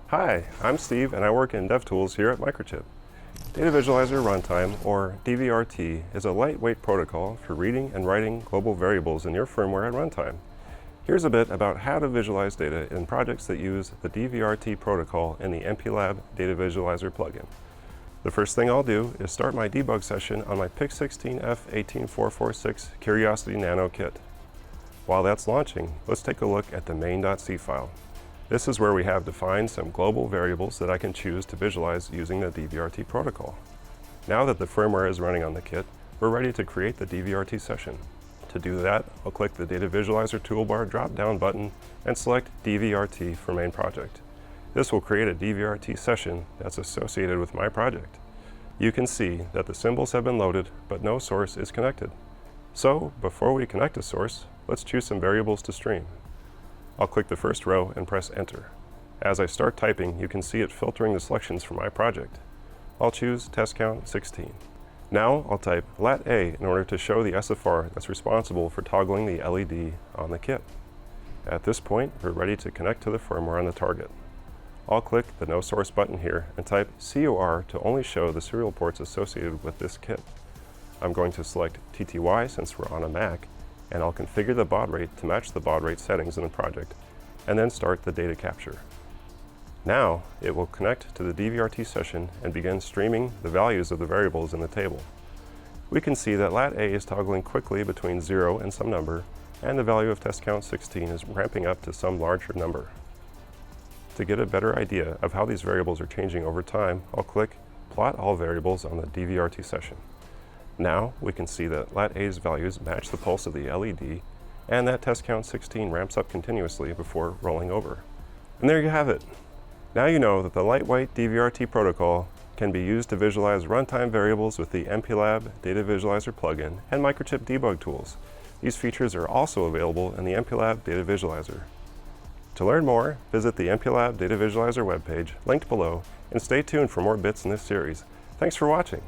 Hi, I'm Steve and I work in DevTools here at Microchip. Data Visualizer Runtime, or DVRT, is a lightweight protocol for reading and writing global variables in your firmware at runtime. Here's a bit about how to visualize data in projects that use the DVRT protocol in the MPLAB Data Visualizer plugin. The first thing I'll do is start my debug session on my PIC16F18446 Curiosity Nano kit. While that's launching, let's take a look at the main.c file. This is where we have defined some global variables that I can choose to visualize using the DVRT protocol. Now that the firmware is running on the kit, we're ready to create the DVRT session. To do that, I'll click the Data Visualizer toolbar drop-down button and select DVRT for Main Project. This will create a DVRT session that's associated with my project. You can see that the symbols have been loaded, but no source is connected. So, before we connect a source, let's choose some variables to stream. I'll click the first row and press Enter. As I start typing, you can see it filtering the selections for my project. I'll choose test count 16. Now I'll type lat-A in order to show the SFR that's responsible for toggling the LED on the kit. At this point, we're ready to connect to the firmware on the target. I'll click the No Source button here and type COR to only show the serial ports associated with this kit. I'm going to select TTY since we're on a Mac, and I'll configure the baud rate to match the baud rate settings in the project, and then start the data capture. Now, it will connect to the DVRT session and begin streaming the values of the variables in the table. We can see that lat-A is toggling quickly between 0 and some number, and the value of test count 16 is ramping up to some larger number. To get a better idea of how these variables are changing over time, I'll click Plot All Variables on the DVRT session. Now we can see that lat-A's values match the pulse of the LED, and that test count 16 ramps up continuously before rolling over. And there you have it. Now you know that the lightweight DVRT protocol can be used to visualize runtime variables with the MPLAB Data Visualizer plugin and Microchip debug tools. These features are also available in the MPLAB Data Visualizer. To learn more, visit the MPLAB Data Visualizer webpage, linked below, and stay tuned for more bits in this series. Thanks for watching.